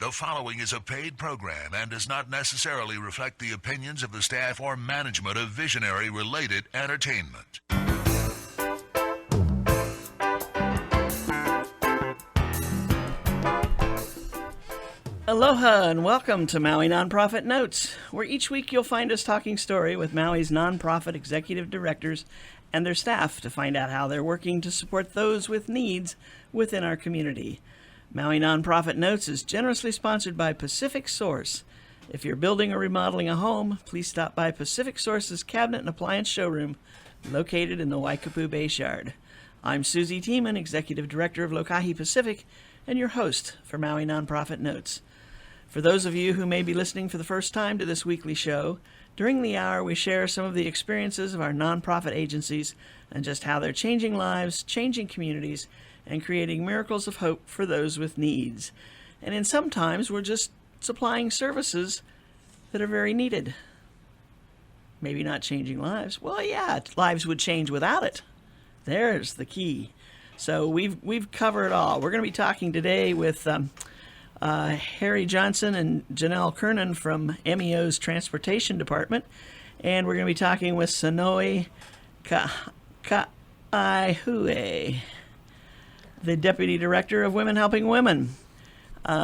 The following is a paid program and does not necessarily reflect the opinions of the staff or management of Visionary Related Entertainment. Aloha and welcome to Maui Nonprofit Notes, where each week you'll find us talking story with Maui's nonprofit executive directors and their staff to find out how they're working to support those with needs within our community. Maui Nonprofit Notes is generously sponsored by Pacific Source. If you're building or remodeling a home, please stop by Pacific Source's Cabinet and Appliance Showroom, located in the Waikapu Base Yard. I'm Susie Tiemann, Executive Director of Lokahi Pacific, and your host for Maui Nonprofit Notes. For those of you who may be listening for the first time to this weekly show, during the hour we share some of the experiences of our nonprofit agencies and just how they're changing lives, changing communities, and creating miracles of hope for those with needs. And in sometimes we're just supplying services that are very needed. Maybe not changing lives. Well, yeah, lives would change without it. There's the key. So we've covered it all. We're going to be talking today with Harry Johnson and Janelle Kernan from MEO's Transportation Department. And we're going to be talking with Sonoe Ka'aihue, the Deputy Director of Women Helping Women.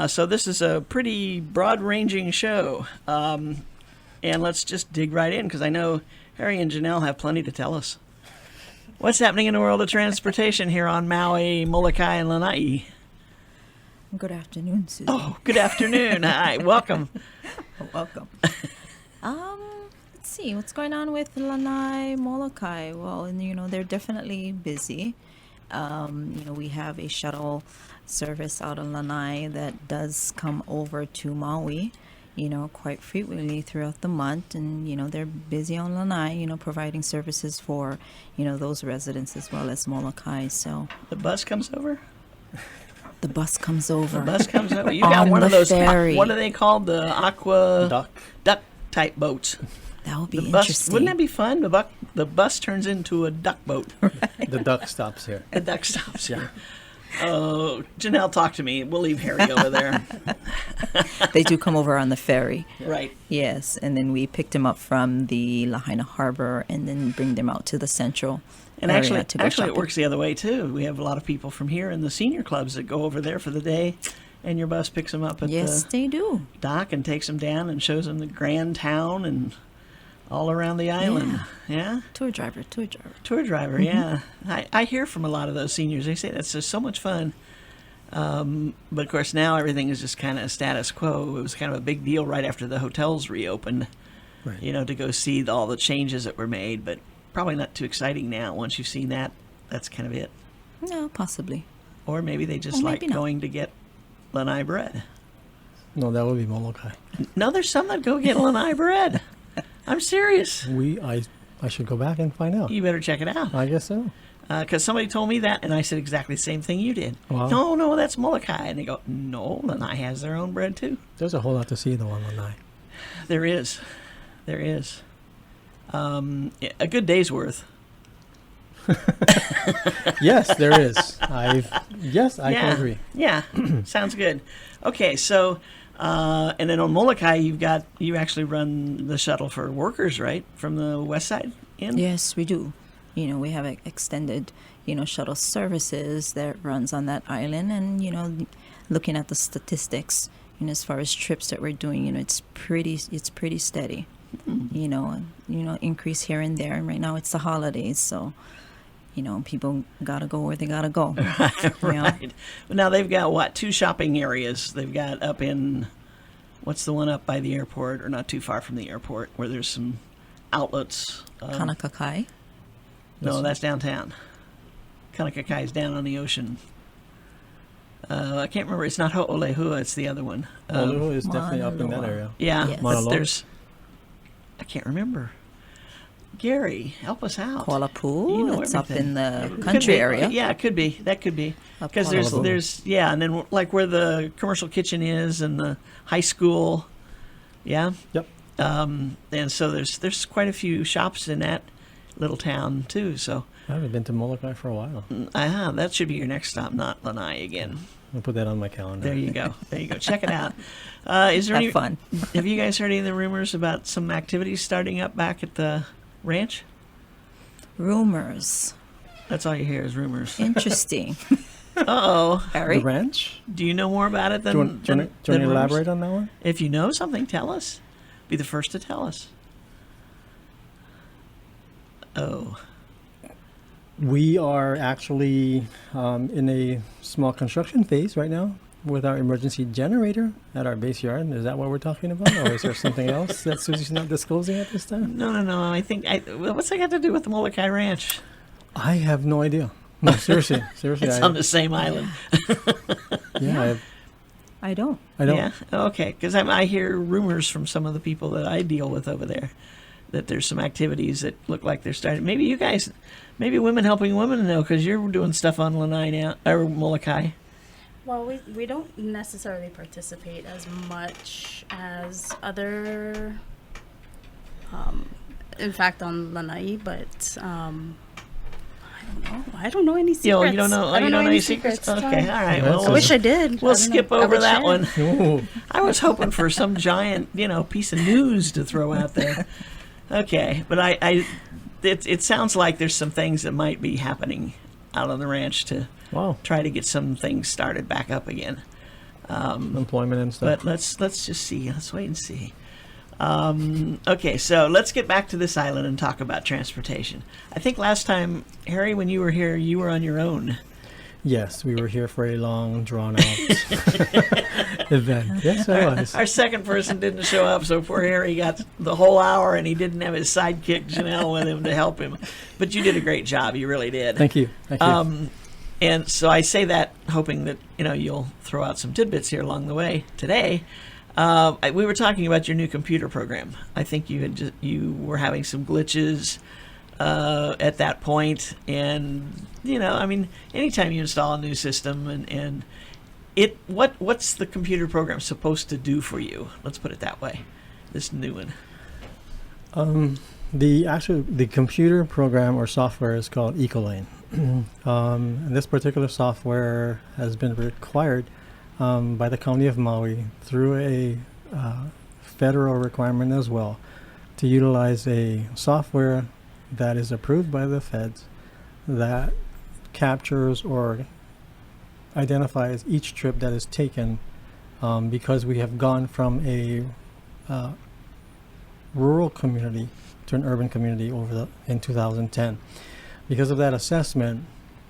So this is a pretty broad-ranging show. And let's just dig right in, because I know Harry and Janelle have plenty to tell us. What's happening in the world of transportation here on Maui, Molokai, and Lanai? Good afternoon, Susie. Oh, good afternoon. Hi, welcome. Welcome. Let's see, what's going on with Lanai, Molokai? Well, they're definitely busy. We have a shuttle service out of Lanai that does come over to Maui, quite frequently throughout the month. And, they're busy on Lanai, providing services for, those residents as well as Molokai. So the bus comes over? The bus comes over. The bus comes over. You got one of those, ferry. What are they called? The aqua duck type boats. That would be interesting. Wouldn't that be fun? The bus turns into a duck boat. Right. The duck stops here. The duck stops here. Oh, Janelle, talk to me. We'll leave Harry over there. They do come over on the ferry. Right. Yes, and then we picked them up from the Lahaina Harbor and then bring them out to the central. And actually, it works the other way, too. We have a lot of people from here in the senior clubs that go over there for the day, and your bus picks them up at they do. Dock and takes them down and shows them the grand town and all around the island. Yeah? Tour driver, mm-hmm. Yeah. I hear from a lot of those seniors. They say that's just so much fun. But, of course, now everything is just kind of status quo. It was kind of a big deal right after the hotels reopened, right. To go see all the changes that were made, but probably not too exciting now. Once you've seen that, that's kind of it. No, possibly. Or maybe they just like going to get Lanai bread. No, that would be Molokai. No, there's some that go get Lanai bread. I'm serious. I should go back and find out. You better check it out. I guess so. Because somebody told me that, and I said exactly the same thing you did. Wow. No, that's Molokai. And they go, no, Lanai has their own bread, too. There's a whole lot to see, though, on Lanai. There is. A good day's worth. Yes, there is. I can agree. Yeah, sounds good. Okay, so, and then on Molokai, you actually run the shuttle for workers, right? From the west side in? Yes, we do. We have extended, shuttle services that runs on that island. And, looking at the statistics, as far as trips that we're doing, it's pretty steady. Mm-hmm. Increase here and there. And right now it's the holidays, so, people gotta go where they gotta go. Right. Well, now they've got, 2 shopping areas. They've got up in, what's the one up by the airport, or not too far from the airport, where there's some outlets. Kanakakai? No, that's downtown. Kanakakai is down on the ocean. I can't remember. It's not Ho'olehua. It's the other one. Ho'olehua is definitely up in that area. Yeah, yes. But there's... I can't remember. Gary, help us out. Kuala Poo. You know it's everything. Up in the country area. Yeah, it could be. That could be. Because there's and then like where the commercial kitchen is and the high school. Yeah. Yep. And so there's quite a few shops in that little town too. So I haven't been to Molokai for a while. That should be your next stop, not Lanai again. I'll put that on my calendar. There you go. There you go. Check it out. Is there Have any fun. Have you guys heard any of the rumors about some activities starting up back at the ranch? Rumors. That's all you hear is rumors. Interesting. Uh-oh. Harry? The ranch? Do you know more about it Do than you want than to rumors? elaborate on that one? If you know something, tell us. Be the first to tell us. Oh. We are actually in a small construction phase right now with our emergency generator at our base yard. Is that what we're talking about? Or is there something else that Susie's not disclosing at this time? No. I think what's that got to do with the Molokai Ranch? I have no idea. No, seriously. It's on the same island. Yeah, I don't. I don't. Yeah. Okay. Because I hear rumors from some of the people that I deal with over there that there's some activities that look like they're starting. Maybe you guys, maybe Women Helping Women know because you're doing stuff on Lanai now or Molokai. Well, we don't necessarily participate as much as other, in fact, on Lanai, but I don't know any secrets. Yo, you don't know? I don't know any secrets? Okay. Sorry. All right. Yeah, Well, that's I wish I did. we'll I don't know. skip I over would that share. one. Oh, I was hoping for some giant, piece of news to throw out there. Okay, but it sounds like there's some things that might be happening out on the ranch to wow. try to get some things started back up again. Employment and stuff. But let's just see. Let's wait and see. Okay, so let's get back to this island and talk about transportation. I think last time, Harry, when you were here, you were on your own. Yes, we were here for a long, drawn-out event. Yes, I was. Our second person didn't show up, so poor Harry got the whole hour, and he didn't have his sidekick Janelle with him to help him. But you did a great job. You really did. Thank you. Thank you. And so I say that hoping that you'll throw out some tidbits here along the way today. We were talking about your new computer program. I think you were having some glitches at that point, and anytime you install a new system and what's the computer program supposed to do for you? Let's put it that way. This new one. The computer program or software is called Ecolane. And this particular software has been required by the County of Maui through a federal requirement as well to utilize a software that is approved by the feds that captures or identifies each trip that is taken because we have gone from a rural community to an urban community in 2010. Because of that assessment,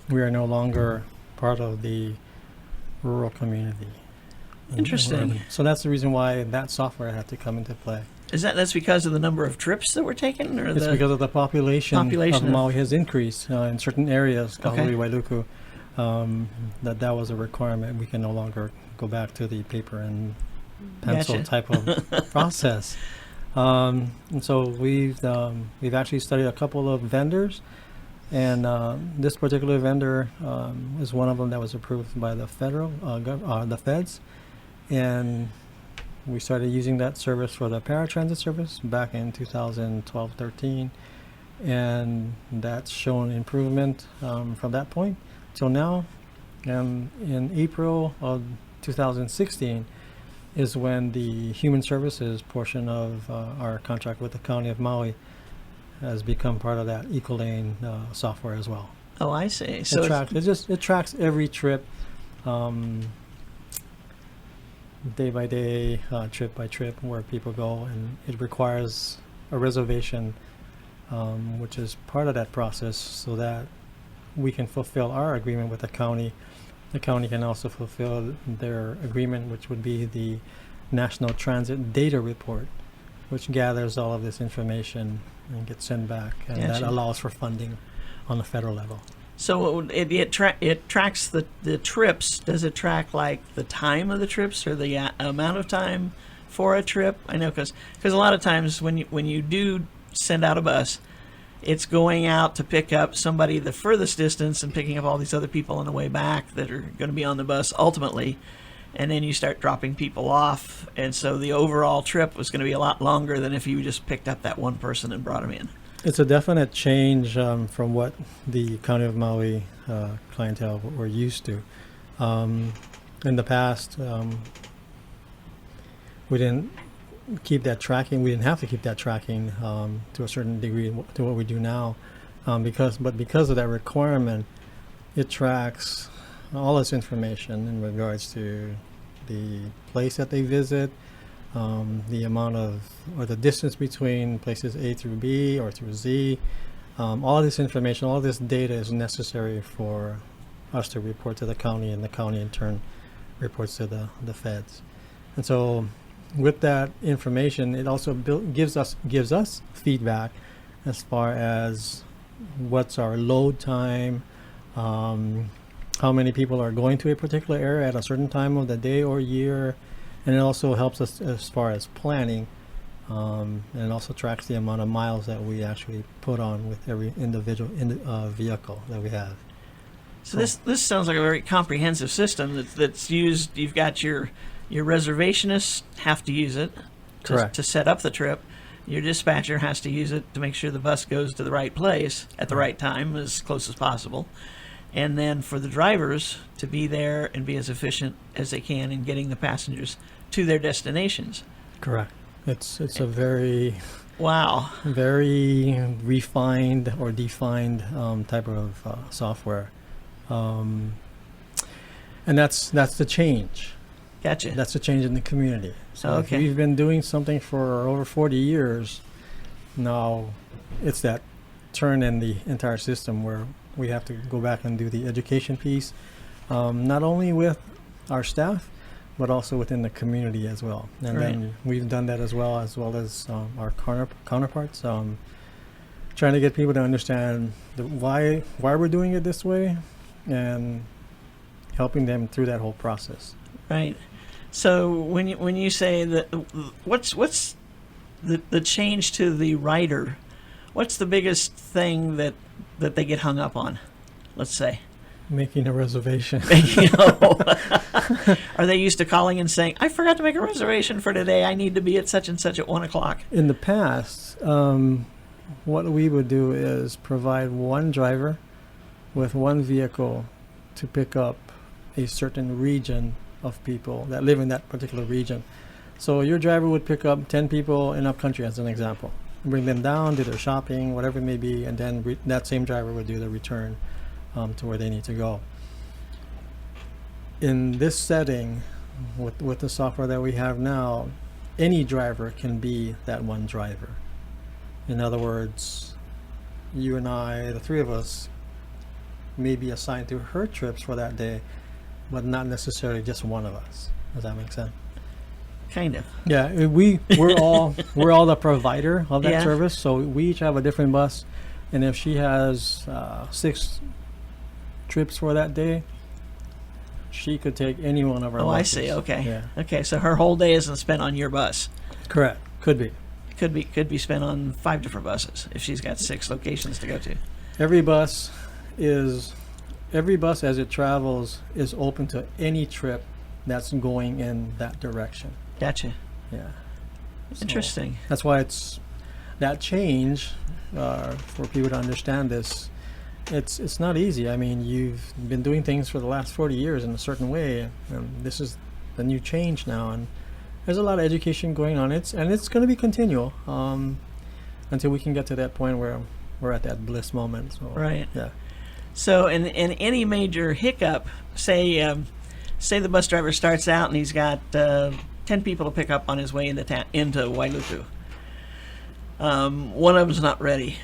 we are no longer part of the rural community. Interesting. So that's the reason why that software had to come into play. That's because of the number of trips that were taken, or It's because of the population of Maui has increased in certain areas, Okay. Kahului, Wailuku, that was a requirement. We can no longer go back to the paper and pencil Gotcha. type of process. And so we've actually studied a couple of vendors, and this particular vendor is one of them that was approved by the the feds, and we started using that service for the paratransit service back in 2012-13, and that's shown improvement from that point till now. And in April of 2016 is when the human services portion of our contract with the County of Maui has become part of that Ecolane software as well. Oh, I see. So It tracks every trip, day by day, trip by trip, where people go, and it requires a reservation, which is part of that process, so that we can fulfill our agreement with the county. The county can also fulfill their agreement, which would be the National Transit Data Report, which gathers all of this information and gets sent back, and that Gotcha. allows for funding on the federal level. So it tracks the trips. Does it track like the time of the trips or the amount of time for a trip? I know because a lot of times when you do send out a bus, it's going out to pick up somebody the furthest distance and picking up all these other people on the way back that are going to be on the bus ultimately, and then you start dropping people off, and so the overall trip was going to be a lot longer than if you just picked up that one person and brought them in. It's a definite change from what the County of Maui clientele were used to. In the past, we didn't keep that tracking. We didn't have to keep that tracking to a certain degree to what we do now, because of that requirement, it tracks all this information in regards to the place that they visit, the amount of or the distance between places A through B or through Z. All this information, all this data is necessary for us to report to the county, and the county in turn reports to the feds. And so with that information, it also gives us feedback as far as what's our load time, how many people are going to a particular area at a certain time of the day or year, and it also helps us as far as planning, and it also tracks the amount of miles that we actually put on with every individual vehicle that we have. So this sounds like a very comprehensive system that's used. You've got your reservationists have to use it Correct. to set up the trip. Your dispatcher has to use it to make sure the bus goes to the right place at the right time, as close as possible. And then for the drivers to be there and be as efficient as they can in getting the passengers to their destinations. Correct. It's a very Wow. very refined or defined type of software, and that's the change. Gotcha. That's the change in the community. So Okay. if we've been doing something for over 40 years, now it's that turn in the entire system where we have to go back and do the education piece, not only with our staff, but also within the community as well. And Right. then we've done that as well as our counterparts, trying to get people to understand why we're doing it this way, and helping them through that whole process. Right. So when you say that, what's the change to the rider? What's the biggest thing that they get hung up on? Let's say. Making a reservation. You know, are they used to calling and saying, "I forgot to make a reservation for today. I need to be at such and such at 1:00"? In the past, what we would do is provide one driver with one vehicle to pick up a certain region of people that live in that particular region. So your driver would pick up 10 people in upcountry, as an example, bring them down, do their shopping, whatever it may be, and then that same driver would do the return to where they need to go. In this setting, with the software that we have now, any driver can be that one driver. In other words, you and I, the three of us, may be assigned to her trips for that day, but not necessarily just one of us. Does that make sense? Kind of. Yeah, we're all the provider of that Yeah. service, so we each have a different bus, and if she has 6 trips for that day, she could take any one of our Oh, I buses. see. Okay. Yeah. Okay. So her whole day isn't spent on your bus. Correct. Could be. Could be spent on 5 different buses if she's got 6 locations to go to. Every bus as it travels is open to any trip that's going in that direction. Gotcha. Yeah. So Interesting. that's why it's that change, for people to understand this. It's not easy. I mean, you've been doing things for the last 40 years in a certain way, and this is the new change now. And there's a lot of education going on. It's going to be continual until we can get to that point where we're at that bliss moment. So, Right. Yeah. So in any major hiccup, say the bus driver starts out and he's got 10 people to pick up on his way into Wailuku. One of them's not ready.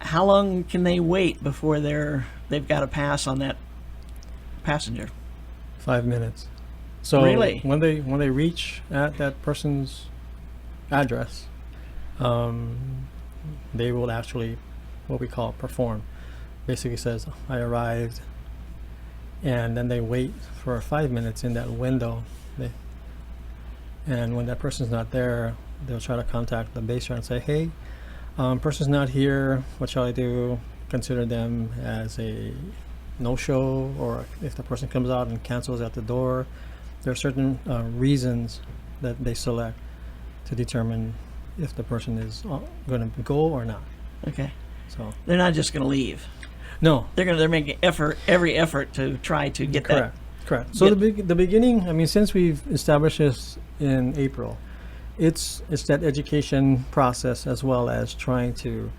How long can they wait before they've got to pass on that passenger? 5 minutes. So Really? when they reach at that person's address, they will actually, what we call perform. Basically says, "I arrived," and then they wait for 5 minutes in that window. And when that person's not there, they'll try to contact the base and say, "Hey, person's not here. What shall I do?" Consider them as a no-show, or if the person comes out and cancels at the door, there are certain reasons that they select to determine if the person is going to go or not. Okay. So They're not just going to leave. no, They're making every effort to try to get correct. Correct. So Yeah. the beginning, I mean, since we've established this in April, it's that education process as well as trying to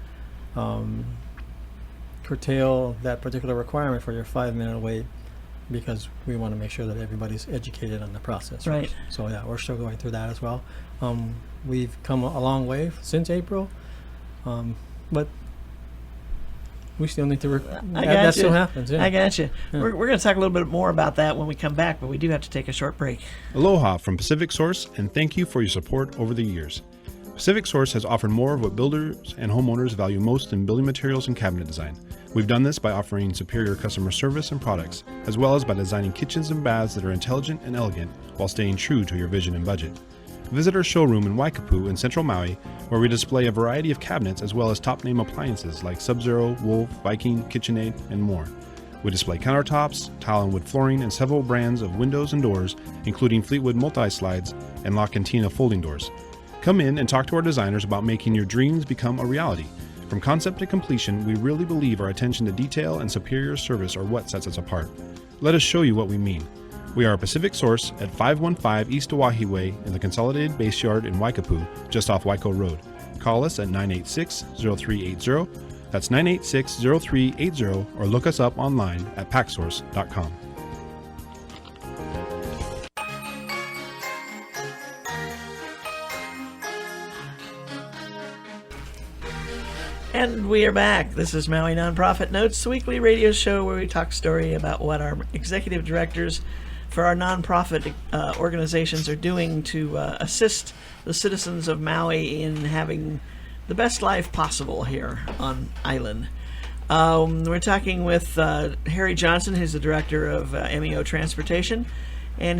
curtail that particular requirement for your 5-minute wait, because we want to make sure that everybody's educated on the process. Right. first. So yeah, we're still going through that as well. We've come a long way since April, but we still need to. I That got still you. happens. Yeah. I got you. Yeah. We're going to talk a little bit more about that when we come back, but we do have to take a short break. Aloha from Pacific Source, and thank you for your support over the years. Pacific Source has offered more of what builders and homeowners value most in building materials and cabinet design. We've done this by offering superior customer service and products, as well as by designing kitchens and baths that are intelligent and elegant while staying true to your vision and budget. Visit our showroom in Waikapu in central Maui, where we display a variety of cabinets as well as top-name appliances like Sub-Zero, Wolf, Viking, KitchenAid, and more. We display countertops, tile and wood flooring, and several brands of windows and doors, including Fleetwood multi-slides and La Cantina folding doors. Come in and talk to our designers about making your dreams become a reality. From concept to completion, we really believe our attention to detail and superior service are what sets us apart. Let us show you what we mean. We are a Pacific Source at 515 East Oahe Way in the Consolidated Base Yard in Waikapu, just off Waiko Road. Call us at 986-0380. That's 986-0380, or look us up online at packsource.com. And we are back. This is Maui Nonprofit Notes, the weekly radio show where we talk story about what our executive directors for our nonprofit organizations are doing to assist the citizens of Maui in having the best life possible here on island. We're talking with Harry Johnson, who's the director of MEO Transportation, and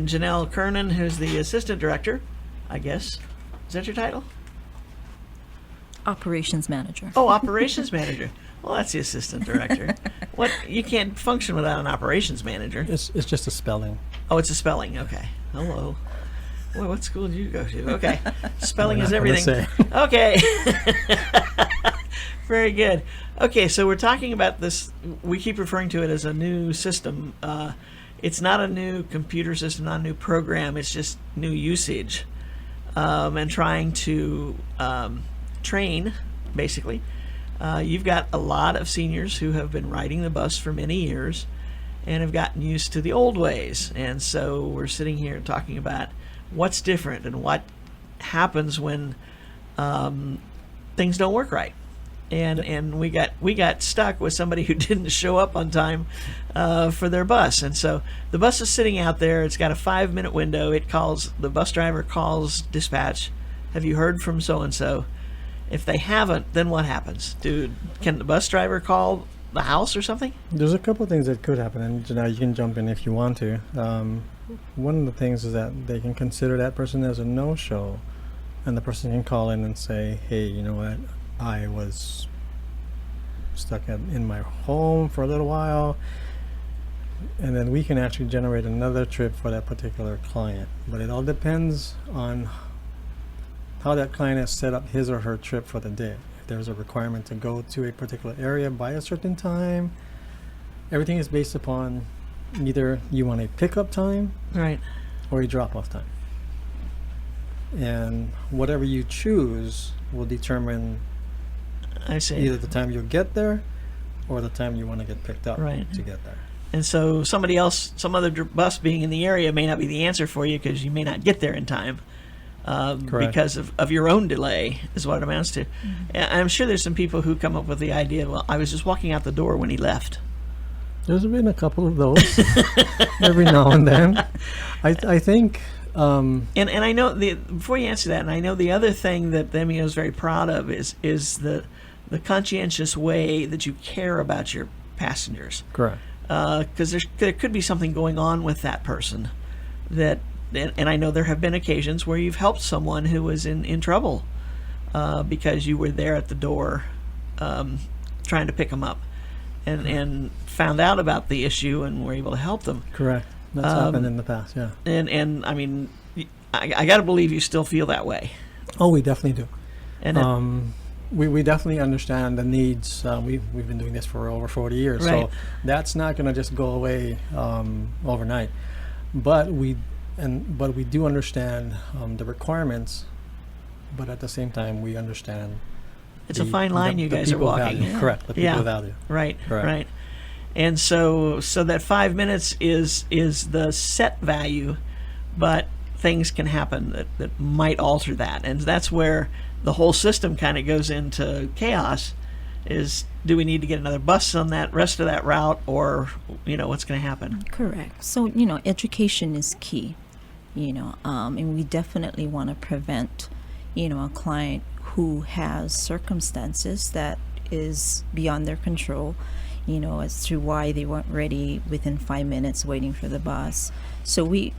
Janelle Kernan, who's the assistant director, I guess. Is that your title? Operations manager. Oh, operations manager. Well, that's the assistant director. What? You can't function without an operations manager. It's just a spelling. Oh, it's a spelling. Okay. Hello. Well, what school did you go to? Okay. Spelling We're is not gonna everything. say. Okay. Very good. Okay, so we're talking about this. We keep referring to it as a new system. It's not a new computer system, not a new program. It's just new usage, and trying to train, basically. You've got a lot of seniors who have been riding the bus for many years and have gotten used to the old ways. And so we're sitting here talking about what's different and what happens when things don't work right. And we got stuck with somebody who didn't show up on time for their bus. And so the bus is sitting out there. It's got a 5-minute window. The bus driver calls dispatch. Have you heard from so-and-so? If they haven't, then what happens? Can the bus driver call the house or something? There's a couple of things that could happen, and Janelle, you can jump in if you want to. One of the things is that they can consider that person as a no-show, and the person can call in and say, hey, you know what, I was stuck in my home for a little while, and then we can actually generate another trip for that particular client. But it all depends on how that client has set up his or her trip for the day. If there's a requirement to go to a particular area by a certain time, everything is based upon either you want a pickup time Right. or a drop-off time. And whatever you choose will determine I see. either the time you'll get there or the time you want to get picked up Right. to get there. And so somebody else, some other bus being in the area may not be the answer for you because you may not get there in time. Correct. Because of your own delay is what it amounts to. And I'm sure there's some people who come up with the idea, well, I was just walking out the door when he left. There's been a couple of those every now and then. I think And I know, before you answer that, and I know the other thing that the MEO is very proud of is the conscientious way that you care about your passengers. correct. Because there could be something going on with that person that, and I know there have been occasions where you've helped someone who was in trouble because you were there at the door trying to pick them up and found out about the issue and were able to help them. Correct. That's happened in the past, yeah. And I mean, I got to believe you still feel that way. Oh, we definitely do. And we definitely understand the needs. We've been doing this for over 40 years, Right. so that's not going to just go away overnight. But we do understand the requirements. But at the same time, we understand It's a fine line you guys are people walking. value. Correct. The people Yeah. value. Right, Correct. right. And so that 5 minutes is the set value, but things can happen that might alter that. And that's where the whole system kind of goes into chaos. Is, do we need to get another bus on that rest of that route, or what's going to happen? Correct. So, education is key, and we definitely want to prevent, a client who has circumstances that is beyond their control, as to why they weren't ready within 5 minutes waiting for the bus. So we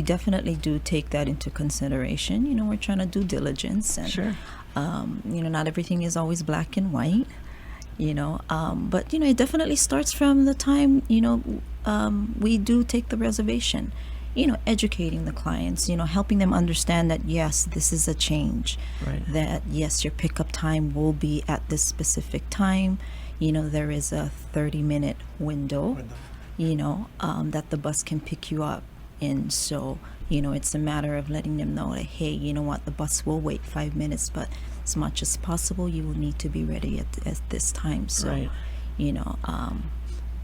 definitely do take that into consideration. We're trying to do diligence, and Sure. not everything is always black and white, but it definitely starts from the time we do take the reservation, educating the clients, helping them understand that yes, this is a change, Right. that yes, your pickup time will be at this specific time. There is a 30-minute window, that the bus can pick you up in. So it's a matter of letting them know that, hey, you know what, the bus will wait 5 minutes, but as much as possible, you will need to be ready at this time. So, Right.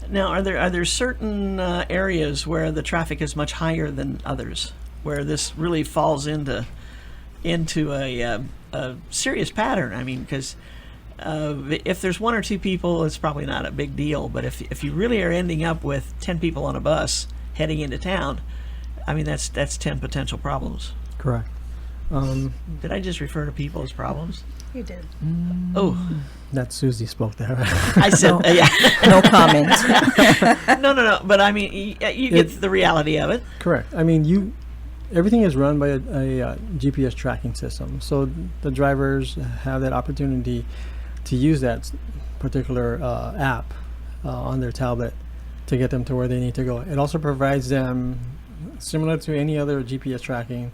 Now, are there certain areas where the traffic is much higher than others, where this really falls into a serious pattern? I mean, because if there's one or two people, it's probably not a big deal. But if you really are ending up with 10 people on a bus heading into town, I mean, that's 10 potential problems. Correct. Did I just refer to people as problems? You did. Oh, That Susie spoke there. I said, yeah. no comment. No. But I mean, you get the reality of it. Correct. I mean, everything is run by a GPS tracking system. So the drivers have that opportunity to use that particular app on their tablet to get them to where they need to go. It also provides them, similar to any other GPS tracking,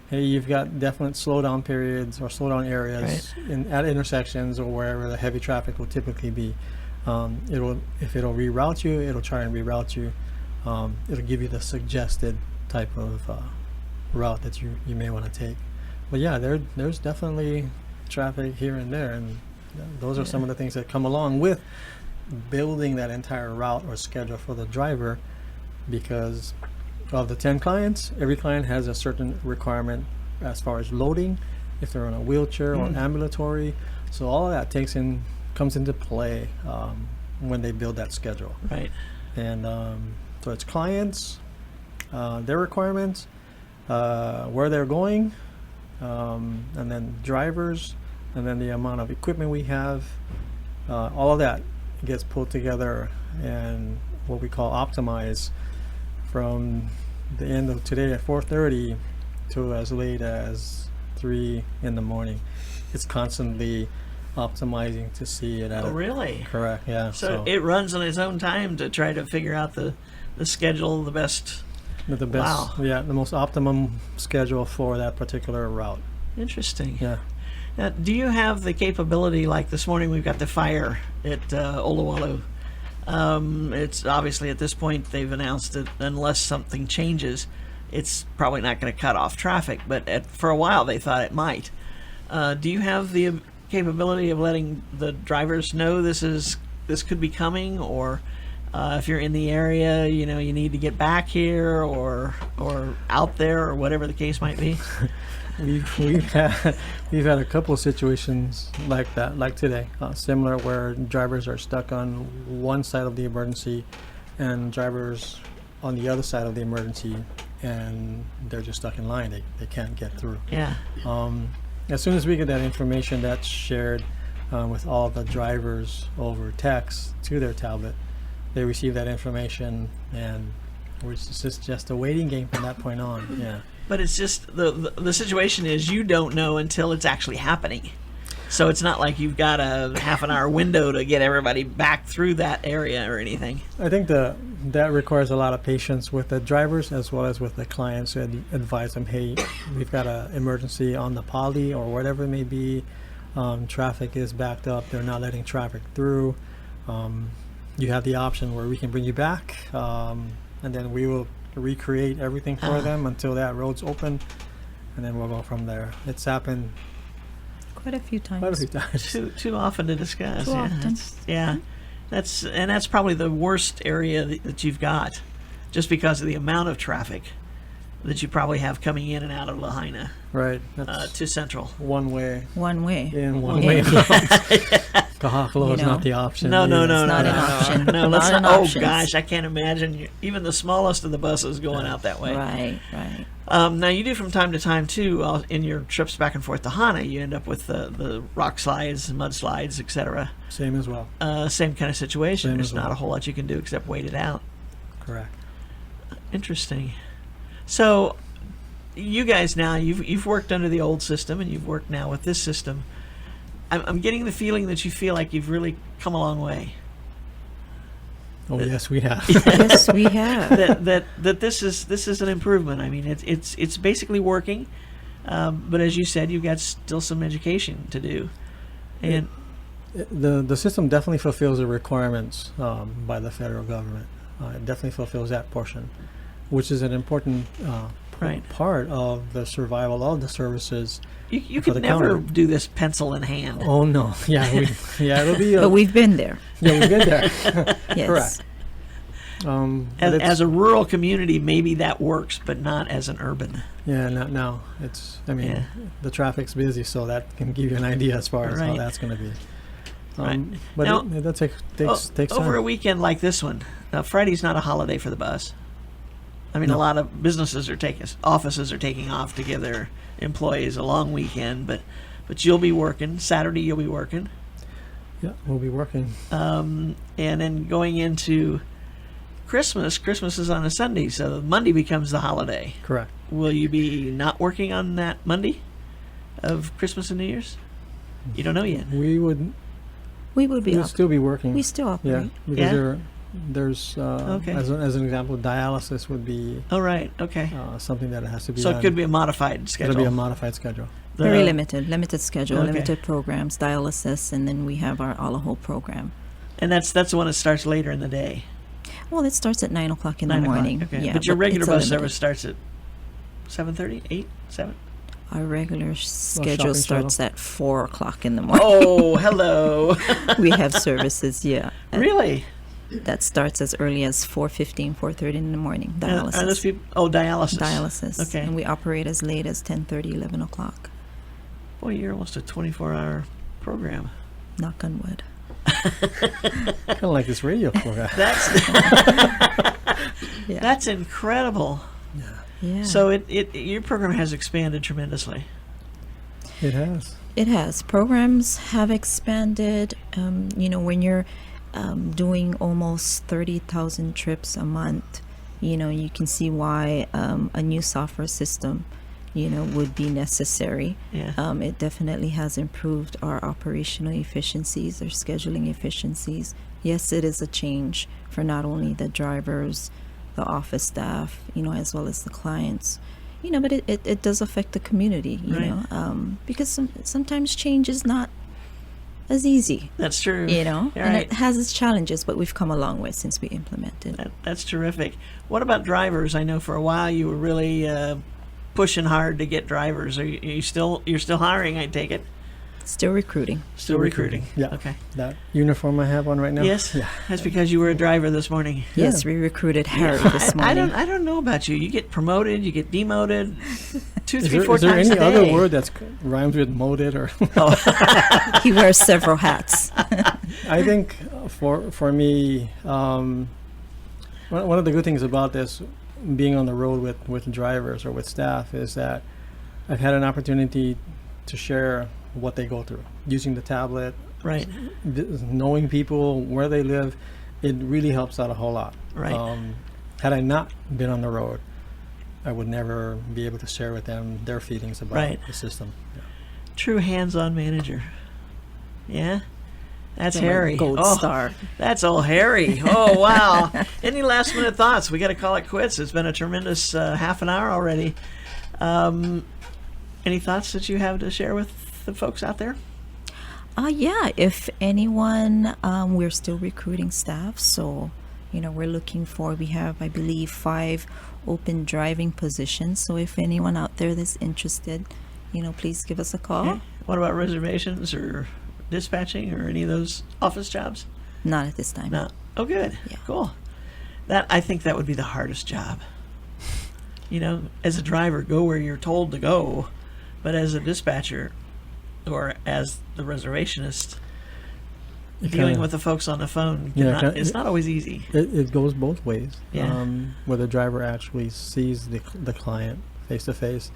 hey, you've got definite slowdown periods or slowdown areas at intersections or wherever the heavy traffic will typically be. If it'll reroute you, it'll try and reroute you. It'll give you the suggested type of route that you may want to take. But yeah, there's definitely traffic here and there, and those are some of the things that come along with building that entire route or schedule for the driver, because of the 10 clients, every client has a certain requirement as far as loading, if they're on a wheelchair or ambulatory. So all of that comes into play when they build that schedule. Right. And so it's clients, their requirements, where they're going, and then drivers, and then the amount of equipment we have. All of that gets pulled together and what we call optimize from the end of today at 4:30 to as late as 3 in the morning. It's constantly optimizing to see it at Oh, really? correct. Yeah. So it runs on its own time to try to figure out the schedule, the best. with the best, Wow. yeah, the most optimum schedule for that particular route. Interesting. Yeah. Now, do you have the capability, like this morning we've got the fire at Oluwalu. It's obviously at this point they've announced that unless something changes, it's probably not going to cut off traffic, but for a while they thought it might. Do you have the capability of letting the drivers know this could be coming, or if you're in the area, you need to get back here or out there or whatever the case might be? We've had a couple of situations like that, like today, similar, where drivers are stuck on one side of the emergency and drivers on the other side of the emergency, and they're just stuck in line. They can't get through. Yeah. As soon as we get that information, that's shared with all the drivers over text to their tablet. They receive that information, and it's just a waiting game from that point on. Yeah. But it's just the situation is you don't know until it's actually happening. So it's not like you've got a half an hour window to get everybody back through that area or anything. I think that requires a lot of patience with the drivers as well as with the clients, to advise them, hey, we've got an emergency on the poly or whatever it may be. traffic is backed up, they're not letting traffic through, you have the option where we can bring you back, and then we will recreate everything for them until that road's open, and then we'll go from there. It's happened Quite a few times. quite a few times. Too often to discuss. Too yeah, often. That's probably the worst area that you've got, just because of the amount of traffic that you probably have coming in and out of Lahaina Right. That's to Central. one way One way. in, one Yeah. way out. Kahakalo is You know. not the option. No, either. not an option. No, let's Not an not. Oh option. gosh, I can't imagine even the smallest of the buses going out that way. Right, right. Now you do from time to time too. In your trips back and forth to Hana, you end up with the rock slides, mud slides, etc. Same as well. Same kind of situation. Same There's as not well. a whole lot you can do except wait it out. Correct. Interesting. So, you guys now you've worked under the old system and you've worked now with this system. I'm getting the feeling that you feel like you've really come a long way. Oh, yes, we have. Yes, we have. that this is an improvement. I mean, it's basically working, but as you said, you've got still some education to do, and The system definitely fulfills the requirements by the federal government. It definitely fulfills that portion, which is an important Right. part of the survival of the services. you for could the never counter. do this pencil in hand. Oh no, yeah, it'll be. But we've been there. Yeah, we've been there. Yes. Correct. But As a rural community, maybe that works, but not as an urban. yeah, not now. It's. I mean, Yeah. the traffic's busy, so that can give you an idea as far as how Right. that's going to be. Right. But Now, that takes Over a time. weekend like this one, Friday's not a holiday for the bus. I mean, a No. lot of offices are taking off to give their employees a long weekend, but you'll be working. Saturday you'll be working, Yeah, we'll be working. and then going into Christmas. Christmas is on a Sunday, so Monday becomes the holiday. Correct. Will you be not working on that Monday of Christmas and New Year's? You don't know yet. We would We'd still be working. we still Yeah, operate. because Yeah? there's Okay. as an example, dialysis would be Oh, right. Okay. something that has to be So done. it could be a modified schedule. It'll be a modified schedule. Very The- limited schedule, Okay. limited programs, dialysis, and then we have our Alaho program. And that's the one that starts later in the day. Well, it starts at 9 o'clock in 9 the o'clock, morning. Okay. Yeah, but your regular it's a bus limited. service starts at 7:30, 8, 7? Our regular schedule shopping starts at 4 o'clock in the morning. Oh, hello. We have services, yeah. Really? That starts as early as 4:15, 4:30 in the morning. Are those Dialysis. people? Oh, dialysis. Dialysis. Okay. And we operate as late as 10:30, 11 o'clock. Boy, you're almost a 24-hour program. Knock on wood. Kind of like this radio program. That's Yeah. that's incredible. yeah. So your program has expanded tremendously. It has. It has. Programs have expanded. When you're doing almost 30,000 trips a month, you can see why a new software system, would be necessary. Yeah. It definitely has improved our operational efficiencies, our scheduling efficiencies. Yes, it is a change for not only the drivers, the office staff, as well as the clients. But it does affect the community, Right. because sometimes change is not as easy, That's true. and Right. it has its challenges, but we've come a long way since we implemented. That's terrific. What about drivers? I know for a while you were really pushing hard to get drivers. You're still hiring, I take it. Still recruiting. Still recruiting. Yeah. Okay. That uniform I have on right now. Yes. Yeah. That's because you were a driver this morning. Yes, we recruited Harry this I morning. I don't know about you. You get promoted, you get demoted 2, Is 3, there, 4 is there times any a other day. word that rhymes with moded or? He wears several hats. I think for me, one of the good things about this, being on the road with drivers or with staff, is that I've had an opportunity to share what they go through using the tablet, Right. knowing people where they live. It really helps out a whole lot. Right. Had I not been on the road, I would never be able to share with them their feelings about Right. the system. Yeah. True hands-on manager. Yeah. That's Got my Harry. gold Oh, star. That's all Harry. Oh, wow. Any last-minute thoughts? We got to call it quits. It's been a tremendous half an hour already. Any thoughts that you have to share with the folks out there? Yeah, if anyone, we're still recruiting staff. So, we're looking for, we have, I believe, 5 open driving positions. So if anyone out there that's interested, please give us a call. Okay. What about reservations or dispatching or any of those office jobs? Not at this time. No. Oh, good. Yeah. Cool. I think that would be the hardest job. As a driver, go where you're told to go, but as a dispatcher or as the reservationist, dealing with the folks on the phone, it's not always easy. It goes both ways. Yeah. Where the driver actually sees the client face to face,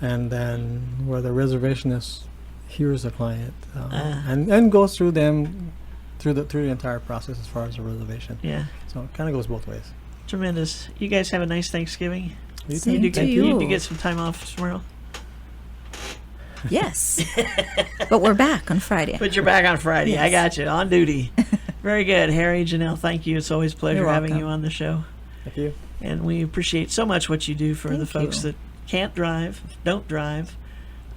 and then where the reservationist hears the client and goes through them through the entire process as far as the reservation. Yeah. So it kind of goes both ways. Tremendous. You guys have a nice Thanksgiving. Same You to need you. to get some time off tomorrow. Yes. But we're back on Friday. But you're back on Friday. Yes. I got you. On duty. Very good. Harry, Janelle, thank you. It's always a pleasure You're having welcome. you on the show. Thank you. And we appreciate so much what you do for the Thank folks you. that can't drive, don't drive,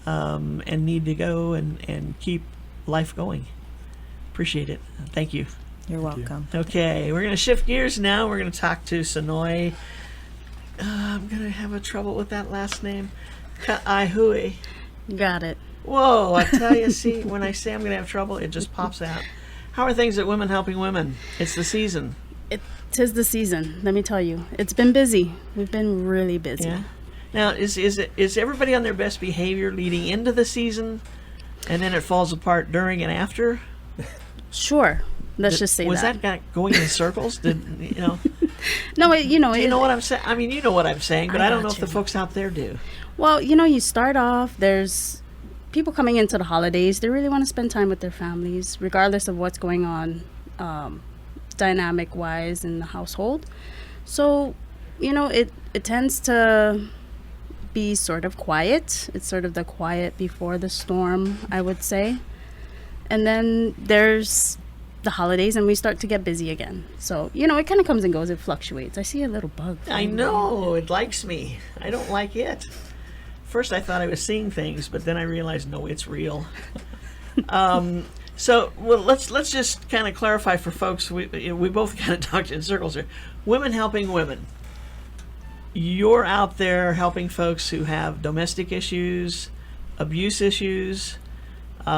and need to go and keep life going. Appreciate it. Thank you. You're you. welcome. Okay, we're going to shift gears now. We're going to talk to Sonoy. I'm going to have a trouble with that last name. Ka'aihui. Got it. Whoa, I tell you, see, when I say I'm going to have trouble, it just pops out. How are things at Women Helping Women? It's the season. Tis the season, let me tell you. It's been busy. We've been really busy. Yeah. Now, is everybody on their best behavior leading into the season, and then it falls apart during and after? Sure. Let's just say Was that. that going in circles? No, Do you know what I'm saying? I mean, you know what I'm saying, but I I don't know got if the you. folks out there do. Well, you start off, there's people coming into the holidays. They really want to spend time with their families, regardless of what's going on dynamic-wise in the household. So, it tends to be sort of quiet. It's sort of the quiet before the storm, I would say. And then there's the holidays, and we start to get busy again. So, it kind of comes and goes. It fluctuates. I see a little bug. I know, it likes me. I don't like it. First I thought I was seeing things, but then I realized, no, it's real. So, let's just kind of clarify for folks. We both kind of talked in circles here. Women Helping Women. You're out there helping folks who have domestic issues, abuse issues. We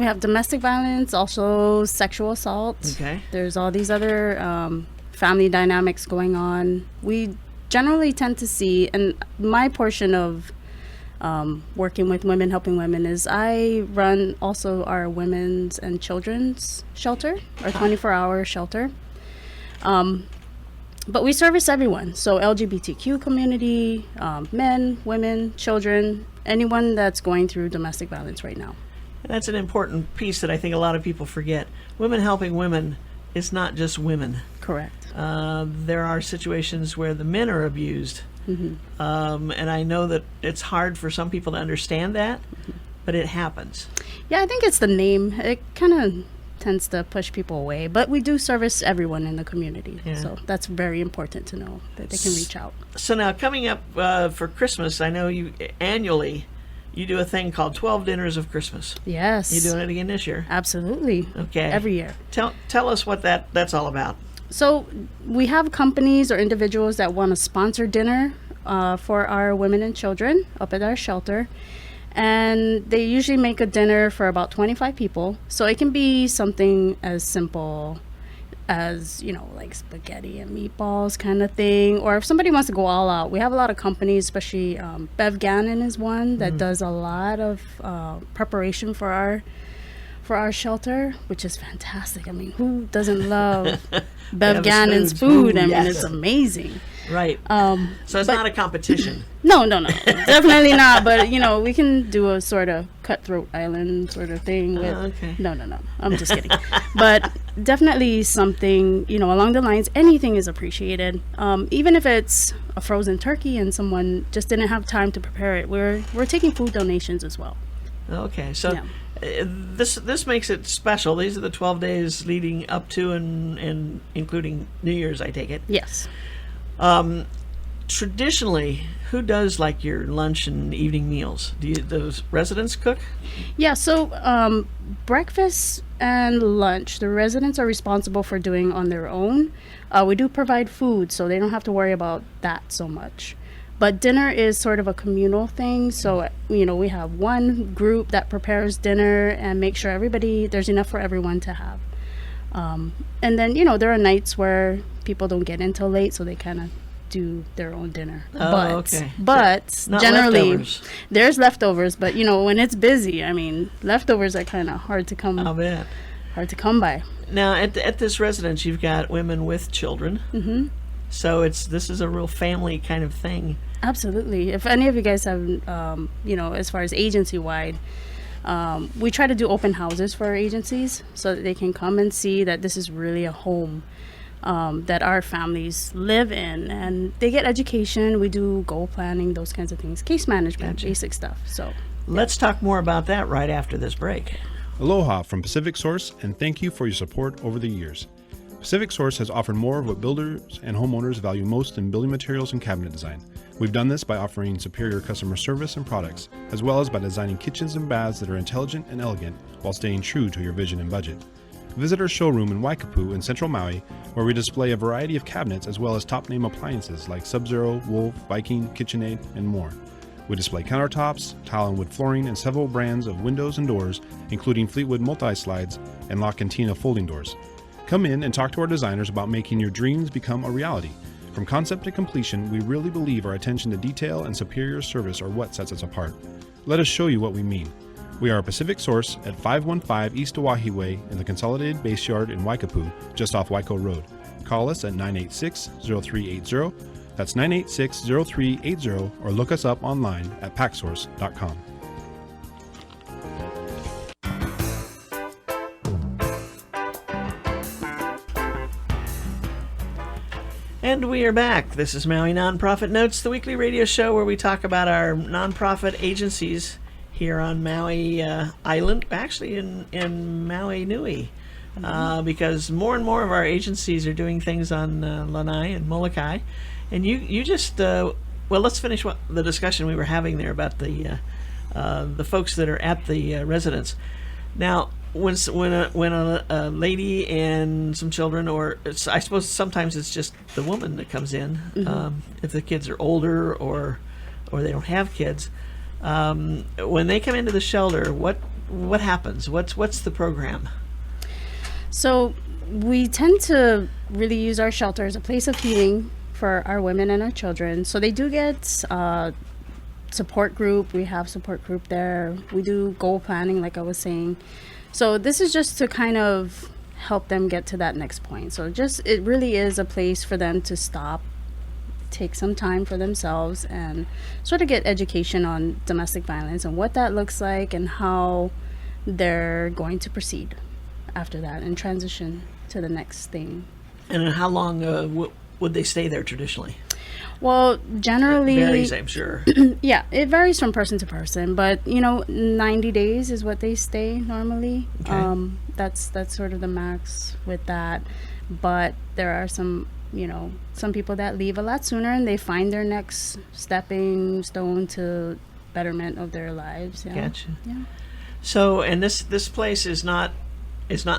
have domestic violence, also sexual assault. Okay. There's all these other family dynamics going on. We generally tend to see, and my portion of working with Women Helping Women is I run also our women's and children's shelter, our 24-hour shelter. But we service everyone, so LGBTQ community, men, women, children, anyone that's going through domestic violence right now. And that's an important piece that I think a lot of people forget. Women Helping Women is not just women. Correct. There are situations where the men are abused. Mm-hmm. And I know that it's hard for some people to understand that, but it happens. Yeah, I think it's the name. It kind of tends to push people away, but we do service everyone in the community. Yeah. So that's very important to know that they can reach out. So now coming up for Christmas, I know you annually you do a thing called 12 Dinners of Christmas. Yes. You doing it again this year? Absolutely. Okay. Every year. Tell us what that's all about. So we have companies or individuals that want to sponsor dinner for our women and children up at our shelter. And they usually make a dinner for about 25 people. So it can be something as simple as, like spaghetti and meatballs kind of thing. Or if somebody wants to go all out, we have a lot of companies, especially Bev Gannon is one that does a lot of preparation for our shelter, which is fantastic. I mean, who doesn't love Bev Gannon's food? I mean, yes. it's amazing. Right. So it's not a competition. No, definitely not. But we can do a sort of Cutthroat Island sort of thing. With, okay. No. I'm just kidding. But definitely something along the lines. Anything is appreciated. Even if it's a frozen turkey and someone just didn't have time to prepare it, we're taking food donations as well. Okay. So Yeah. this makes it special. These are the 12 days leading up to and including New Year's, I take it. Yes. Traditionally, Who does like your lunch and evening meals? Do those residents cook? Yeah, so breakfast and lunch, the residents are responsible for doing on their own. We do provide food, so they don't have to worry about that so much. But dinner is sort of a communal thing, so we have one group that prepares dinner and make sure there's enough for everyone to have. And then there are nights where people don't get in till late, so they kind of do their own dinner. Oh, okay. But Not generally, leftovers. there's leftovers. But when it's busy, leftovers are kind of hard to come I'll bet. by. Now, at this residence, you've got women with children. Mm-hmm. So this is a real family kind of thing. Absolutely. If any of you guys have, as far as agency-wide, we try to do open houses for our agencies so that they can come and see that this is really a home that our families live in, and they get education. We do goal planning, those kinds of things, case management, basic stuff. So let's talk more about that right after this break. Aloha from Pacific Source, and thank you for your support over the years. Pacific Source has offered more of what builders and homeowners value most in building materials and cabinet design. We've done this by offering superior customer service and products, as well as by designing kitchens and baths that are intelligent and elegant while staying true to your vision and budget. Visit our showroom in Waikapu in central Maui, where we display a variety of cabinets as well as top-name appliances like Sub-Zero, Wolf, Viking, KitchenAid, and more. We display countertops, tile and wood flooring, and several brands of windows and doors, including Fleetwood multi-slides and La Cantina folding doors. Come in and talk to our designers about making your dreams become a reality. From concept to completion, we really believe our attention to detail and superior service are what sets us apart. Let us show you what we mean. We are a Pacific Source at 515 East Oahe Way in the Consolidated Base Yard in Waikapu, just off Waiko Road. Call us at 986-0380. That's 986-0380, or look us up online at packsource.com. And we are back. This is Maui Nonprofit Notes, the weekly radio show where we talk about our nonprofit agencies here on Maui Island, actually in Maui Nui, because more and more of our agencies are doing things on Lanai and Molokai. And you just, let's finish the discussion we were having there about the folks that are at the residence. Now, when a lady and some children, or I suppose sometimes it's just the woman that comes in, if the kids are older or they don't have kids, when they come into the shelter, what happens? What's the program? So we tend to really use our shelter as a place of healing for our women and our children. So they do get support group. We have support group there. We do goal planning, like I was saying. So this is just to kind of help them get to that next point. So it really is a place for them to stop, take some time for themselves, and sort of get education on domestic violence and what that looks like and how they're going to proceed after that and transition to the next thing. And how long would they stay there traditionally? Well, generally... It varies, I'm sure. Yeah, it varies from person to person, but 90 days is what they stay normally. Okay. That's sort of the max with that. But there are some people that leave a lot sooner and they find their next stepping stone to betterment of their lives. Yeah. Gotcha. Yeah. So, and this place is not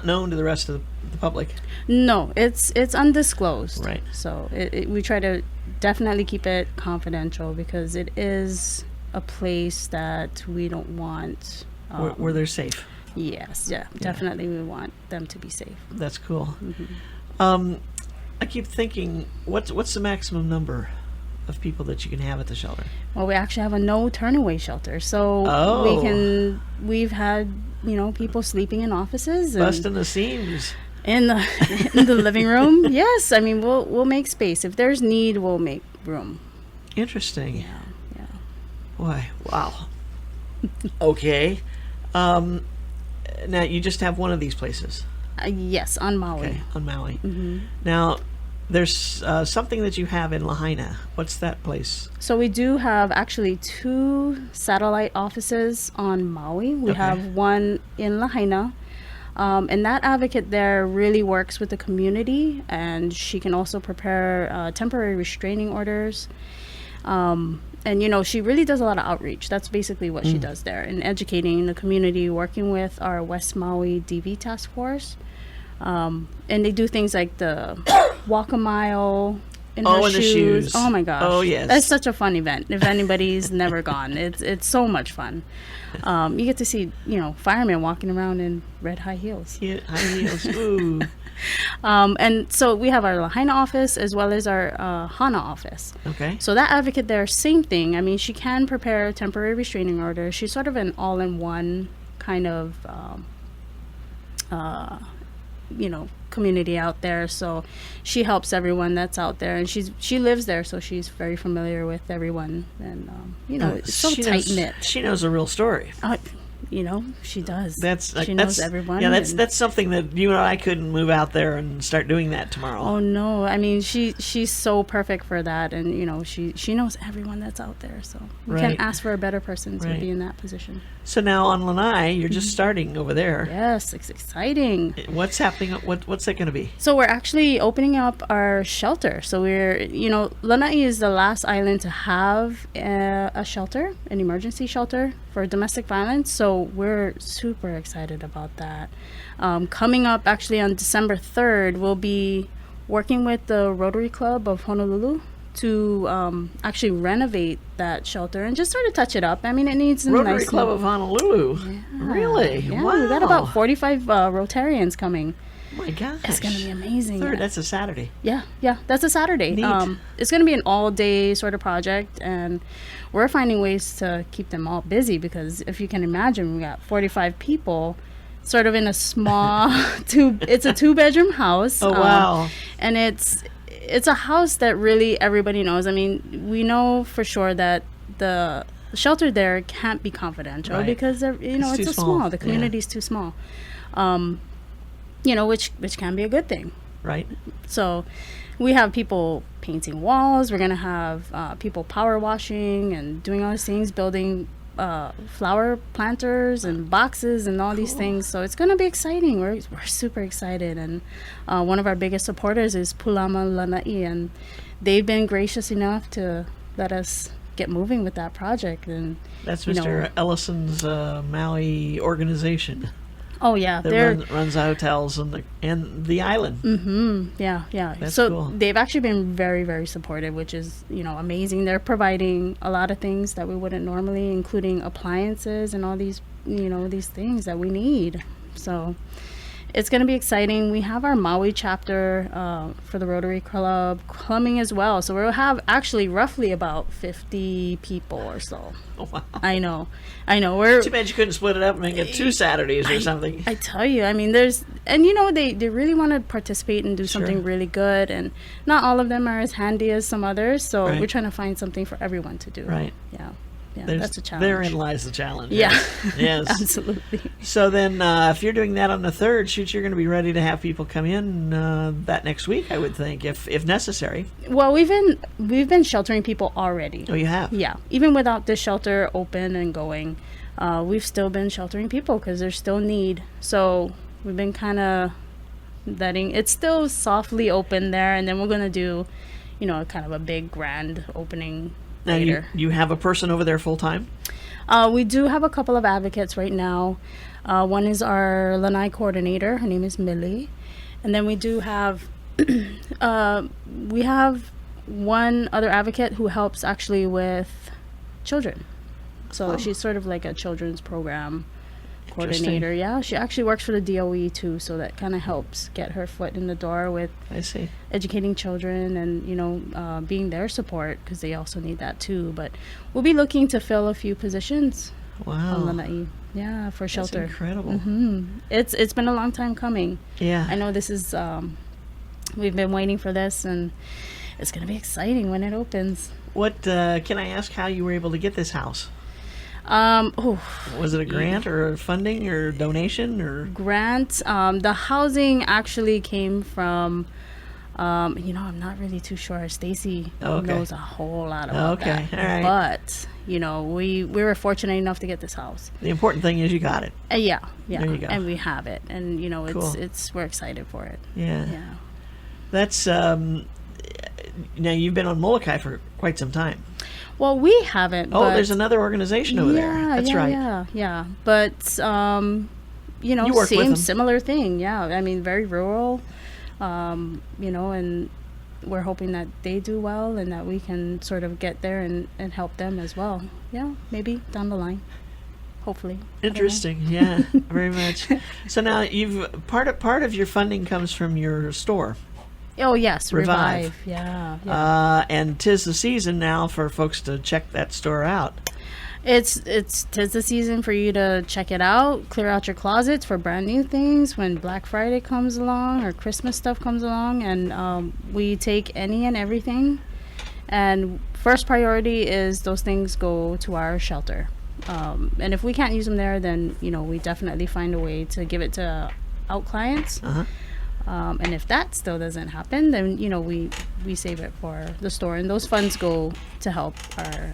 known to the rest of the public. No, it's undisclosed. Right. So we try to definitely keep it confidential because it is a place that we don't want. Where they're safe. Yes, yeah, definitely we want them to be safe. That's cool. Mm-hmm. I keep thinking, what's the maximum number of people that you can have at the shelter? Well, we actually have a no turn-away shelter, so we've had people sleeping in offices and Busting the seams. in the living room. Yes, I mean we'll make space if there's need. We'll make room. Interesting. Yeah. Boy, wow. Okay. Now you just have one of these places. Yes, on Maui. Okay, on Maui. Mm-hmm. Now, there's something that you have in Lahaina. What's that place? So we do have actually 2 satellite offices on Maui. We Okay. have one in Lahaina. And that advocate there really works with the community, and she can also prepare temporary restraining orders. And she really does a lot of outreach. That's basically what she does there, and educating the community, working with our West Maui DV task force. And they do things like the walk a mile in her in the shoes. shoes. Oh my gosh. Oh, yes. That's such a fun event. If anybody's never gone, it's so much fun. You get to see, firemen walking around in red high heels. Yeah, high heels. Ooh. And so we have our Lahaina office as well as our Hana office. Okay. So that advocate there, same thing. I mean, she can prepare a temporary restraining order. She's sort of an all-in-one kind of, community out there. So she helps everyone that's out there, and she lives there, so she's very familiar with everyone. And it's so tight knit. She knows the real story. She does. She knows everyone. Yeah, that's something that you and I couldn't move out there and start doing that tomorrow. Oh no! I mean, she's so perfect for that, and she knows everyone that's out there. So we can't ask for a better person to be in that position. So now on Lanai, you're just starting over there. Yes, it's exciting. What's happening? What's that going to be? So we're actually opening up our shelter. So Lanai is the last island to have a shelter, an emergency shelter for domestic violence. So we're super excited about that. Coming up actually on December 3rd, we'll be working with the Rotary Club of Honolulu to actually renovate that shelter and just sort of touch it up. I mean, it needs a Rotary nice Club of Honolulu. Yeah. Really? Yeah, Wow. we got about 45 Rotarians coming. Oh my gosh. It's going to be amazing. Third, that's a Saturday. Yeah, that's a Saturday. Neat. It's going to be an all-day sort of project, and we're finding ways to keep them all busy because if you can imagine, we got 45 people sort of in a small it's a 2-bedroom house. Oh, wow. And it's a house that really everybody knows. I mean, we know for sure that the shelter there can't be confidential because it's too so small. The community's too small. Which can be a good thing. Right. So we have people painting walls. We're going to have people power washing and doing all these things, building flower planters and boxes and all these things. So it's going to be exciting. We're super excited. And one of our biggest supporters is Pulama Lanai, and they've been gracious enough to let us get moving with that project. And that's Mr. Ellison's Maui organization. Oh yeah, that runs the hotels and the island. Mm-hmm. Yeah. That's so cool. They've actually been very, very supportive, which is amazing. They're providing a lot of things that we wouldn't normally, including appliances and all these these things that we need. So it's going to be exciting. We have our Maui chapter for the Rotary Club coming as well. So we'll have actually roughly about 50 people or so. Oh, wow. I know. We're too bad you couldn't split it up and make it 2 Saturdays or something. I tell you, I mean, they really want to participate and do something really good, and not all of them are as handy as some others. So we're trying to find something for everyone to do. Right. Yeah, that's a challenge. Therein lies the challenge. Yeah. Right? Yes. Absolutely. So then, if you're doing that on the 3rd, you're going to be ready to have people come in that next week, I would think, if necessary. Well, we've been sheltering people already. Oh, you have? Yeah. Even without this shelter open and going, we've still been sheltering people because there's still need. So we've been kind of letting it's still softly open there, and then we're going to do, kind of a big grand opening. Now, you have a person over there full time? We do have a couple of advocates right now. One is our Lanai coordinator. Her name is Millie. And then we do have, we have one other advocate who helps actually with children. So she's sort of like a children's program coordinator. Yeah, she actually works for the DOE too, so that kind of helps get her foot in the door with educating children and being their support, because they also need that too. But we'll be looking to fill a few positions on Lanai. Yeah, for shelter. That's incredible. Mm-hmm. It's been a long time coming. Yeah, I know this is we've been waiting for this, and it's going to be exciting when it opens. What can I ask how you were able to get this house? Was it a grant or funding or donation or grant? The housing actually came from, I'm not really too sure. Stacy knows a whole lot about that. All right. But we were fortunate enough to get this house. The important thing is you got it. Yeah. There you go. And we have it, and cool. we're excited for it. Yeah. Yeah. That's now you've been on Molokai for quite some time. Well, we haven't. Oh, but there's another organization over there. That's right. Yeah. But you know, You work with them. similar thing. Yeah, I mean, very rural. You know, and we're hoping that they do well and that we can sort of get there and help them as well. Yeah, maybe down the line. Hopefully. Interesting. Yeah, very much. So now you've part of your funding comes from your store. Oh yes, Revive. Revive. Yeah. And 'tis the season now for folks to check that store out. Tis the season for you to check it out, clear out your closets for brand new things when Black Friday comes along or Christmas stuff comes along, and we take any and everything. And first priority is those things go to our shelter. And if we can't use them there, then you know we definitely find a way to give it to out clients. And if that still doesn't happen, then you know we save it for the store, and those funds go to help our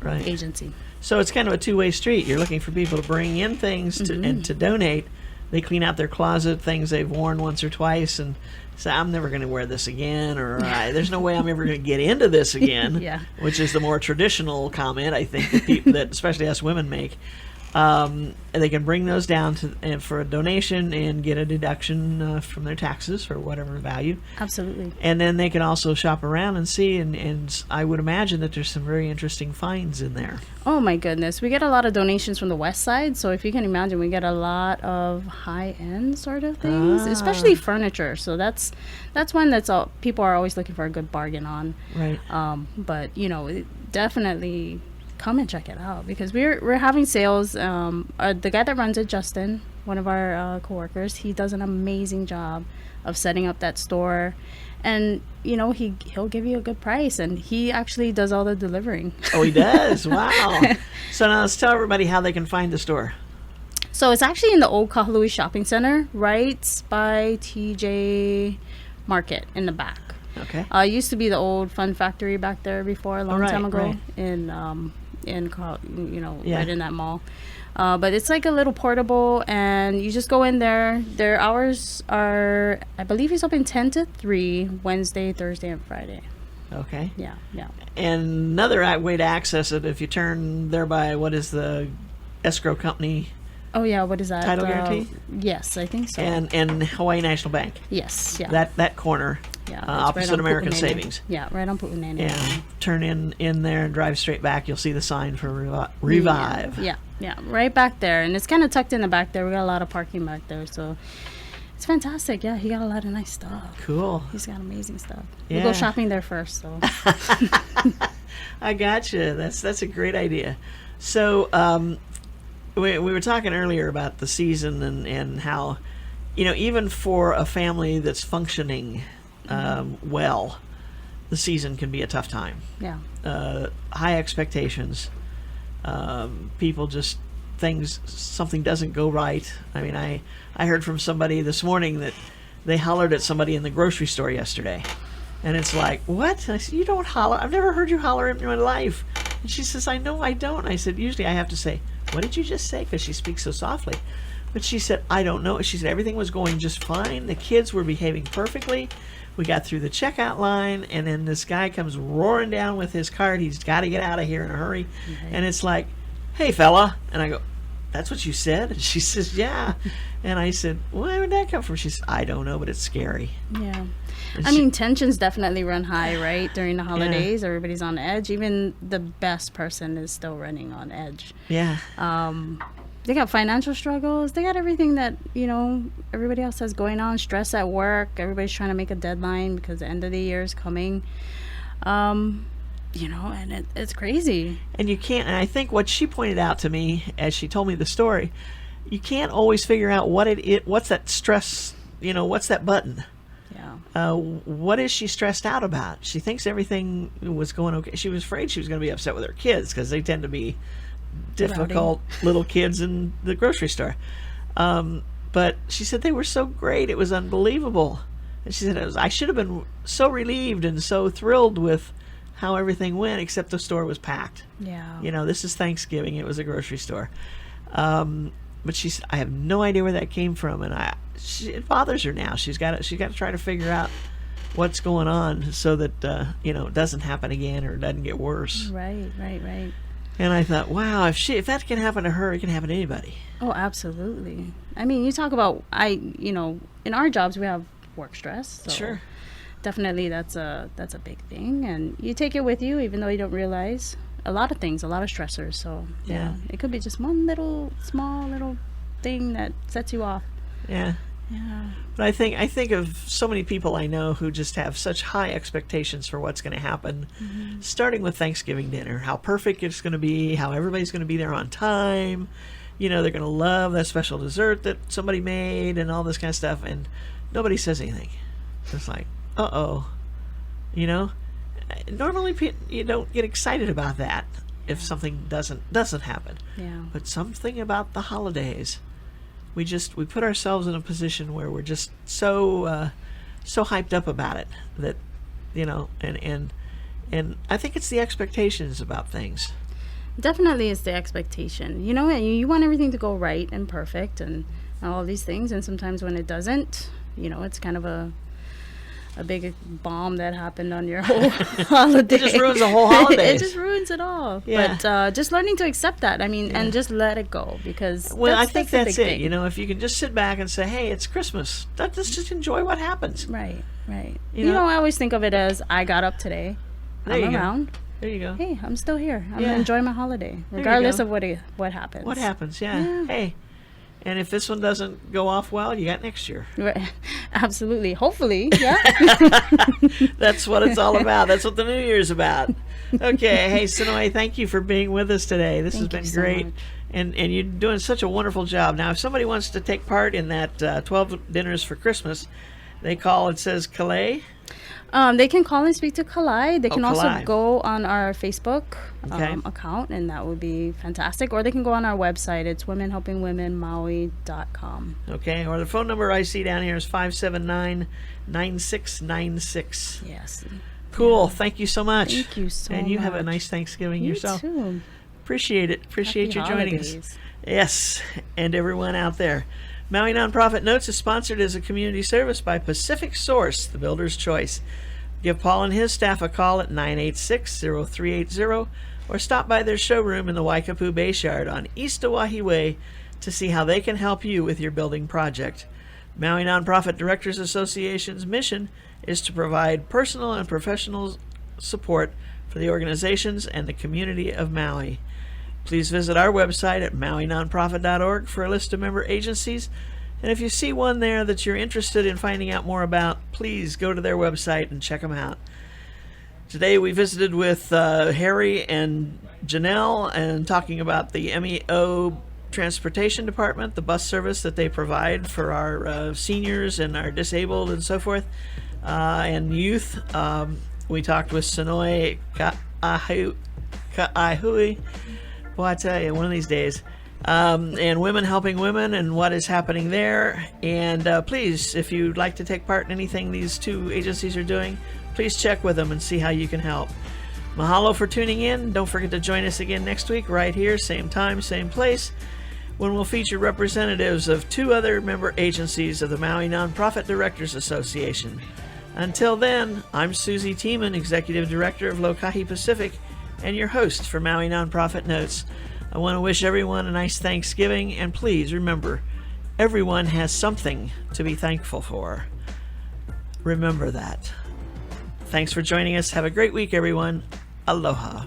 Right. agency. So it's kind of a two-way street. You're looking for people to bring in things and to donate. They clean out their closet, things they've worn once or twice, and say, I'm never going to wear this again, or there's no way I'm ever going to get into this again, Yeah. which is the more traditional comment, I think, that, people, that especially us women make. And they can bring those down for a donation and get a deduction from their taxes for whatever value. Absolutely. And then they can also shop around and see, and I would imagine that there's some very interesting finds in there. Oh my goodness, we get a lot of donations from the west side, so if you can imagine, we get a lot of high-end sort of things, especially furniture. So that's one that's all people are always looking for a good bargain on. Right. But you know, definitely come and check it out because we're having sales. The guy that runs it, Justin, one of our coworkers, he does an amazing job of setting up that store, and you know he'll give you a good price, and he actually does all the delivering. Oh, he does. Wow. So now let's tell everybody how they can find the store. So it's actually in the old Kahului Shopping Center, right by TJ Market in the back. Okay. It used to be the old Fun Factory back there before, a long right, time ago, right. Yeah. right in that mall. But it's like a little portable, and you just go in there. Their hours are, I believe, it's open 10 to 3, Wednesday, Thursday, and Friday. Okay. Yeah. And another way to access it, if you turn there by, what is the escrow company? Oh yeah, what is that? Title guarantee? Yes, I think so. And Hawaii National Bank. Yes, yeah. That corner. Yeah, it's opposite right on American Pu'unene. Savings. Yeah, right on Pu'unene. Yeah. Turn in there and drive straight back. You'll see the sign for Revive. Yeah, right back there. And it's kind of tucked in the back there. We got a lot of parking back there, so it's fantastic. Yeah, he got a lot of nice stuff. Cool. He's got amazing stuff. Yeah. We'll go shopping there first, so. I gotcha. That's a great idea. So we were talking earlier about the season and how, you know, even for a family that's functioning well, the season can be a tough time. Yeah. High expectations. People just something doesn't go right. I mean, I heard from somebody this morning that they hollered at somebody in the grocery store yesterday. And it's like, what? And I said, you don't holler. I've never heard you holler in my life. And she says, I know I don't. And I said, usually I have to say, what did you just say? Because she speaks so softly. But she said, I don't know. She said, everything was going just fine. The kids were behaving perfectly. We got through the checkout line, and then this guy comes roaring down with his cart. He's got to get out of here in a hurry. Mm-hmm. And it's like, hey, fella. And I go, that's what you said? And she says, yeah. And I said, where would that come from? She said, I don't know, but it's scary. Yeah. And I mean, tensions definitely run high, right? During the holidays, Yeah. Everybody's on edge. Even the best person is still running on edge. Yeah. They got financial struggles. They got everything that, you know, everybody else has going on. Stress at work. Everybody's trying to make a deadline because the end of the year is coming. You know, and it's crazy. And you can't, and I think what she pointed out to me as she told me the story, you can't always figure out what's that stress, you know, what's that button? Yeah. What is she stressed out about? She thinks everything was going okay. She was afraid she was going to be upset with her kids because they tend to be difficult little kids in the grocery store. But she said they were so great. It was unbelievable. And she said, I should have been so relieved and so thrilled with how everything went, except the store was packed. Yeah. You know, this is Thanksgiving. It was a grocery store. But she said, I have no idea where that came from. And it bothers her now. She's got to try to figure out what's going on so that it doesn't happen again or it doesn't get worse. Right. And I thought, wow, if that can happen to her, it can happen to anybody. Oh, absolutely. I mean, you talk about in our jobs we have work stress. So Sure. definitely that's a big thing, and you take it with you even though you don't realize a lot of stressors. So Yeah. it could be just one small little thing that sets you off. Yeah. But I think of so many people I know who just have such high expectations for what's going to happen, starting with Thanksgiving dinner, how perfect it's going to be, how everybody's going to be there on time. They're going to love that special dessert that somebody made and all this kind of stuff, and nobody says anything. It's like, uh-oh. Normally you don't get excited about that if something doesn't happen. Yeah. But something about the holidays, we put ourselves in a position where we're just so hyped up about it that and I think it's the expectations about things. Definitely it's the expectation. And you want everything to go right and perfect and all these things, and sometimes when it doesn't, it's kind of a big bomb that happened on your whole holiday. It just ruins the whole holidays. It just ruins it all. Yeah. But just learning to accept that, and just let it go, because I think that's the it. big thing. If you can just sit back and say, hey, it's Christmas, let's just enjoy what happens. Right. You know? I always think of it as I got up today. There you I'm go. around. There you go. Hey, I'm still here. I'm Yeah. enjoying my holiday, you regardless go. of what happens. What happens? Yeah. Yeah. Hey, and if this one doesn't go off well, you got next year. Right. Absolutely. Hopefully, yeah. That's what it's all about. That's what the New Year's about. Okay. Hey, Sonoy, thank you for being with us today. This Thank has you been so great. much. And you're doing such a wonderful job. Now, if somebody wants to take part in that 12 dinners for Christmas, they call, it says Calais. They can call and speak to Kalai. They can also Kalai. go on our Facebook Okay. account, and that would be fantastic. Or they can go on our website. It's womenhelpingwomenmaui.com. Okay. Or the phone number I see down here is 579-9696. Yes. Cool. Thank you so much. Thank you so much. And you have a nice Thanksgiving You yourself. too. Appreciate it. Appreciate Happy you joining us. holidays. Yes, and everyone out there. Maui Nonprofit Notes is sponsored as a community service by Pacific Source, the builder's choice. Give Paul and his staff a call at 986-0380 or stop by their showroom in the Waikapu Bayshard on East Oahe Way to see how they can help you with your building project. Maui Nonprofit Directors Association's mission is to provide personal and professional support for the organizations and the community of Maui. Please visit our website at mauinonprofit.org for a list of member agencies. And if you see one there that you're interested in finding out more about, please go to their website and check them out. Today we visited with Harry and Janelle and talking about the MEO Transportation Department, the bus service that they provide for our seniors and our disabled and so forth, and youth. We talked with Sonoy Ka'aihui. Well, I tell you, one of these days. And Women Helping Women and what is happening there. And please, if you'd like to take part in anything these two agencies are doing, please check with them and see how you can help. Mahalo for tuning in. Don't forget to join us again next week, right here, same time, same place, when we'll feature representatives of two other member agencies of the Maui Nonprofit Directors Association. Until then, I'm Susie Tiemann, Executive Director of Lokahi Pacific, and your host for Maui Nonprofit Notes. I want to wish everyone a nice Thanksgiving, and please remember, everyone has something to be thankful for. Remember that. Thanks for joining us. Have a great week, everyone. Aloha.